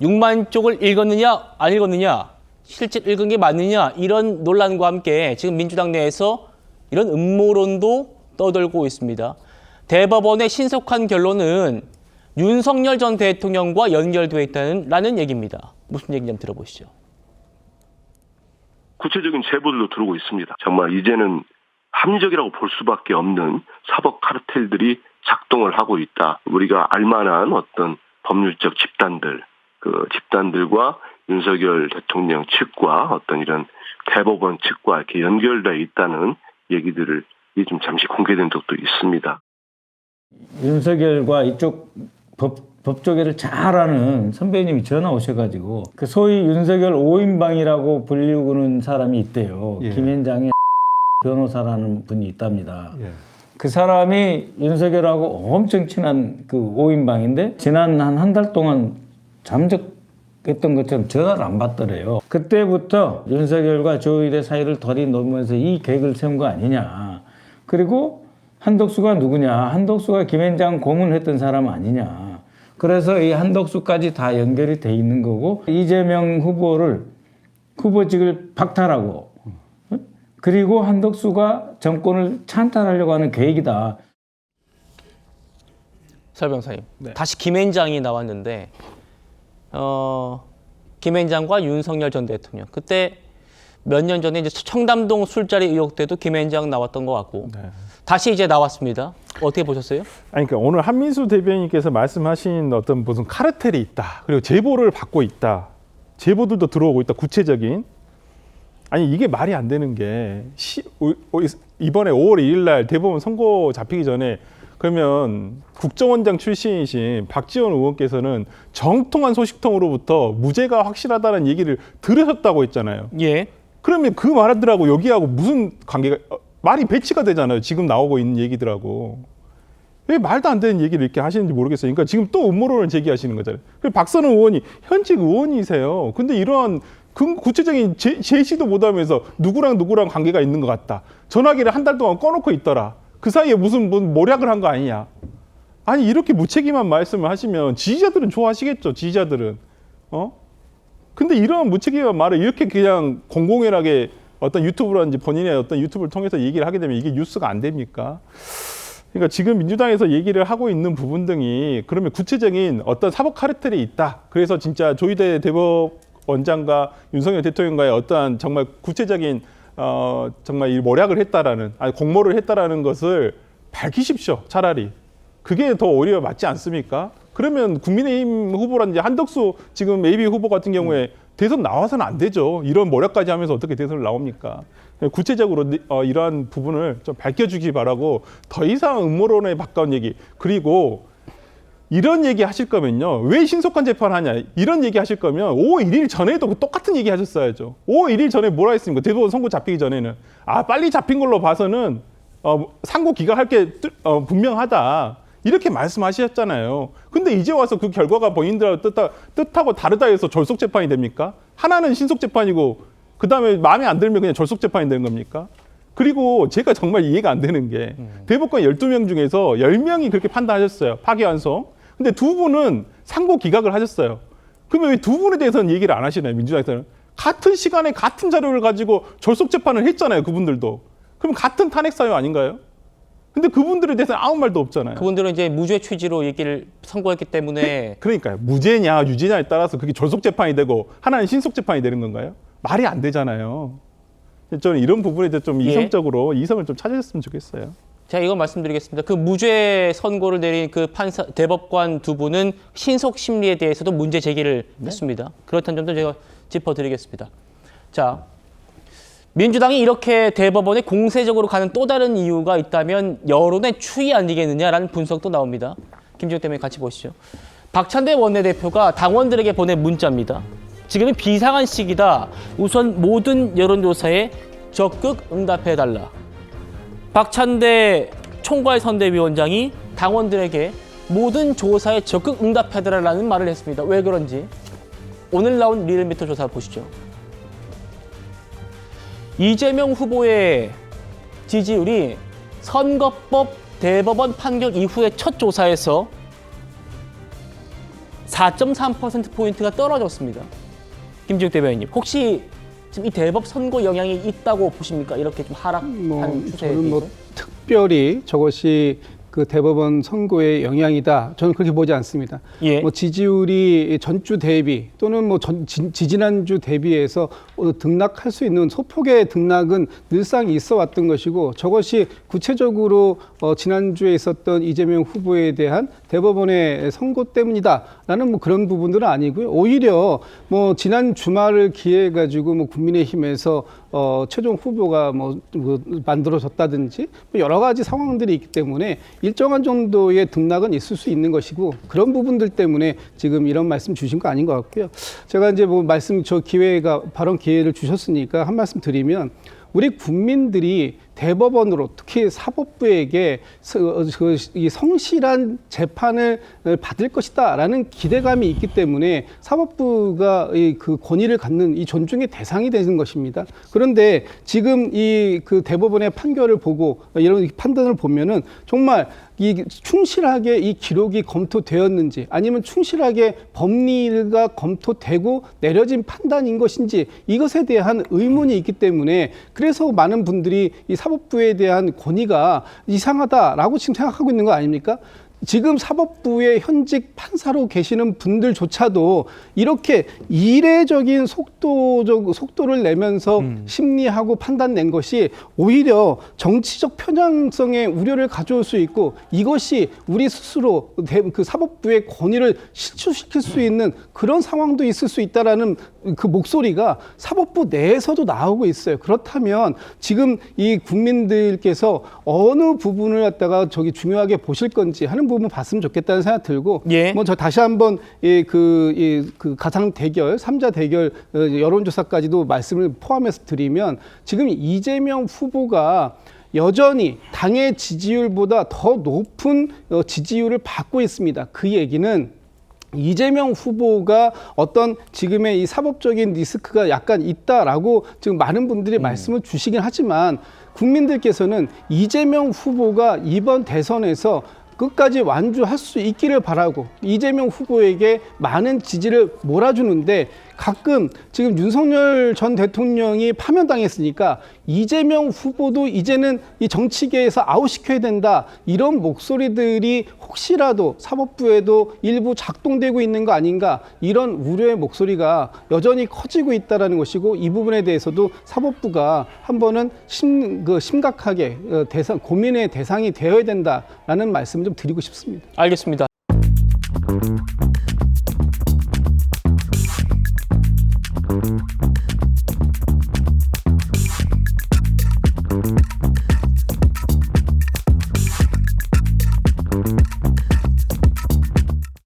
6만 쪽을 읽었느냐 안 읽었느냐, 실제 읽은 게 맞느냐, 이런 논란과 함께 지금 민주당 내에서 이런 음모론도 떠돌고 있습니다. 대법원의 신속한 결론은 윤석열 전 대통령과 연결되어 있다는 얘기입니다. 무슨 얘기인지 한번 들어보시죠. 구체적인 제보들도 들어오고 있습니다. 정말 이제는 합리적이라고 볼 수밖에 없는 사법 카르텔들이 작동을 하고 있다. 우리가 알만한 어떤 법률적 집단들, 그 집단들과 윤석열 대통령 측과 어떤 이런 대법원 측과 이렇게 연결되어 있다는 얘기들을 좀 잠시 공개된 적도 있습니다. 윤석열과 이쪽 법조계를 잘 아는 선배님이 전화 오셔가지고 그 소위 윤석열 5인방이라고 불리우는 사람이 있대요. 예. 김현장의 변호사라는 분이 있답니다. 예. 그 사람이 윤석열하고 엄청 친한 그 5인방인데 지난 한 달 동안 잠적했던 것처럼 전화를 안 받더래요. 그때부터 윤석열과 조의대 사이를 덜이 놓으면서 이 계획을 세운 거 아니냐. 그리고 한덕수가 누구냐. 한덕수가 김현장 고문했던 사람 아니냐. 그래서 이 한덕수까지 다 연결이 돼 있는 거고 이재명 후보직을 박탈하고 그리고 한덕수가 정권을 찬탈하려고 하는 계획이다. 설 변호사님, 네. 다시 김앤장이 나왔는데 김앤장과 윤석열 전 대통령, 그때 몇 년 전에 이제 청담동 술자리 의혹 때도 김앤장 나왔던 것 같고 네. 다시 이제 나왔습니다. 어떻게 보셨어요? 아니, 그러니까 오늘 한민수 대변인께서 말씀하신 어떤 무슨 카르텔이 있다. 그리고 제보를 받고 있다. 제보들도 들어오고 있다. 구체적인. 아니, 이게 말이 안 되는 게 이번에 5월 1일 날 대법원 선고 잡히기 전에 그러면 국정원장 출신이신 박지원 의원께서는 정통한 소식통으로부터 무죄가 확실하다는 얘기를 들으셨다고 했잖아요. 예. 그러면 그 말들하고 여기하고 무슨 관계가 말이 배치가 되잖아요. 지금 나오고 있는 얘기들하고. 왜 말도 안 되는 얘기를 이렇게 하시는지 모르겠어요. 그러니까 지금 또 음모론을 제기하시는 거잖아요. 그리고 박선우 의원이 현직 의원이세요. 근데 이러한 구체적인 제시도 못하면서 누구랑 관계가 있는 것 같다. 전화기를 한 달 동안 꺼놓고 있더라. 그 사이에 무슨 모략을 한 거 아니냐. 아니, 이렇게 무책임한 말씀을 하시면 지지자들은 좋아하시겠죠. 지지자들은. 근데 이런 무책임한 말을 이렇게 그냥 공공연하게 어떤 유튜브라든지 본인의 어떤 유튜브를 통해서 얘기를 하게 되면 이게 뉴스가 안 됩니까? 그러니까 지금 민주당에서 얘기를 하고 있는 부분 등이 그러면 구체적인 어떤 사법 카르텔이 있다. 그래서 진짜 조희대 대법원장과 윤석열 대통령과의 어떠한 정말 구체적인 정말 이 모략을 했다라는, 아니 공모를 했다라는 것을 밝히십시오. 차라리. 그게 더 오히려 맞지 않습니까? 그러면 국민의힘 후보라든지 한덕수 지금 AB 후보 같은 경우에 대선 나와서는 안 되죠. 이런 모략까지 하면서 어떻게 대선을 나옵니까? 구체적으로 이러한 부분을 좀 밝혀주기 바라고 더 이상 음모론에 가까운 얘기, 그리고 이런 얘기 하실 거면요. 왜 신속한 재판하냐. 이런 얘기 하실 거면 5월 1일 전에도 똑같은 얘기 하셨어야죠. 5월 1일 전에 뭐라 했습니까? 대법원 선고 잡히기 전에는. 빨리 잡힌 걸로 봐서는 상고 기각할 게 분명하다. 이렇게 말씀하셨잖아요. 근데 이제 와서 그 결과가 본인들하고 뜻하고 다르다 해서 졸속 재판이 됩니까? 하나는 신속 재판이고 그다음에 마음에 안 들면 그냥 졸속 재판이 되는 겁니까? 그리고 제가 정말 이해가 안 되는 게 대법관 12명 중에서 10명이 그렇게 판단하셨어요. 파기환송. 근데 2분은 상고 기각을 하셨어요. 그러면 왜 2분에 대해서는 얘기를 안 하시나요? 민주당에서는. 같은 시간에 같은 자료를 가지고 졸속 재판을 했잖아요. 그분들도. 그럼 같은 탄핵 사유 아닌가요? 근데 그분들에 대해서는 아무 말도 없잖아요. 그분들은 이제 무죄 취지로 얘기를 선고했기 때문에. 그러니까요. 무죄냐 유죄냐에 따라서 그게 졸속 재판이 되고 하나는 신속 재판이 되는 건가요? 말이 안 되잖아요. 저는 이런 부분에 대해서 좀 이성적으로 이성을 좀 찾으셨으면 좋겠어요. 제가 이거 말씀드리겠습니다. 그 무죄 선고를 내린 그 대법관 두 분은 신속 심리에 대해서도 문제 제기를 했습니다. 그렇다는 점도 제가 짚어드리겠습니다. 자, 민주당이 이렇게 대법원에 공세적으로 가는 또 다른 이유가 있다면 여론의 추이 아니겠느냐라는 분석도 나옵니다. 김지욱 대변인 같이 보시죠. 박찬대 원내대표가 당원들에게 보낸 문자입니다. 지금은 비상한 시기다. 우선 모든 여론조사에 적극 응답해달라. 박찬대 총괄선대위원장이 당원들에게 모든 조사에 적극 응답해달라는 말을 했습니다. 왜 그런지 오늘 나온 리얼미터 조사 보시죠. 이재명 후보의 지지율이 선거법 대법원 판결 이후의 첫 조사에서 4.3%포인트가 떨어졌습니다. 김지욱 대변인님, 혹시 지금 이 대법 선고 영향이 있다고 보십니까? 이렇게 좀 하락한 추세에 저는 대해서? 특별히 저것이 그 대법원 선고의 영향이다. 저는 그렇게 보지 않습니다. 예. 뭐 지지율이 전주 대비 또는 뭐 지지난주 대비해서 등락할 수 있는 소폭의 등락은 늘상 있어 왔던 것이고 저것이 구체적으로 지난주에 있었던 이재명 후보에 대한 대법원의 선고 때문이다라는 뭐 그런 부분들은 아니고요. 오히려 뭐 지난 주말을 기해 가지고 뭐 국민의힘에서 최종 후보가 뭐 만들어졌다든지 뭐 여러 가지 상황들이 있기 때문에 일정한 정도의 등락은 있을 수 있는 것이고 그런 부분들 때문에 지금 이런 말씀 주신 거 아닌 것 같고요. 제가 이제 뭐 발언 기회를 주셨으니까 한 말씀 드리면 우리 국민들이 대법원으로 특히 사법부에게 이 성실한 재판을 받을 것이다라는 기대감이 있기 때문에 사법부가 그 권위를 갖는 이 존중의 대상이 되는 것입니다. 그런데 지금 이 그 대법원의 판결을 보고 이런 판단을 보면은 정말 이 충실하게 이 기록이 검토되었는지 아니면 충실하게 법리가 검토되고 내려진 판단인 것인지 이것에 대한 의문이 있기 때문에 그래서 많은 분들이 이 사법부에 대한 권위가 이상하다라고 지금 생각하고 있는 거 아닙니까? 지금 사법부의 현직 판사로 계시는 분들조차도 이렇게 이례적인 속도를 내면서 심리하고 판단 낸 것이 오히려 정치적 편향성의 우려를 가져올 수 있고 이것이 우리 스스로 그 사법부의 권위를 실추시킬 수 있는 그런 상황도 있을 수 있다라는 그 목소리가 사법부 내에서도 나오고 있어요. 그렇다면 지금 이 국민들께서 어느 부분을 갖다가 중요하게 보실 건지 하는 부분 봤으면 좋겠다는 생각 들고 예. 뭐 저 다시 한번 그 가상 대결, 3자 대결 여론조사까지도 말씀을 포함해서 드리면 지금 이재명 후보가 여전히 당의 지지율보다 더 높은 지지율을 받고 있습니다. 그 얘기는 이재명 후보가 어떤 지금의 이 사법적인 리스크가 약간 있다라고 지금 많은 분들이 말씀을 주시긴 하지만 국민들께서는 이재명 후보가 이번 대선에서 끝까지 완주할 수 있기를 바라고 이재명 후보에게 많은 지지를 몰아주는데 가끔 지금 윤석열 전 대통령이 파면당했으니까 이재명 후보도 이제는 이 정치계에서 아웃시켜야 된다 이런 목소리들이 혹시라도 사법부에도 일부 작동되고 있는 거 아닌가 이런 우려의 목소리가 여전히 커지고 있다는 것이고 이 부분에 대해서도 사법부가 한 번은 심각하게 고민의 대상이 되어야 된다라는 말씀을 좀 드리고 싶습니다. 알겠습니다.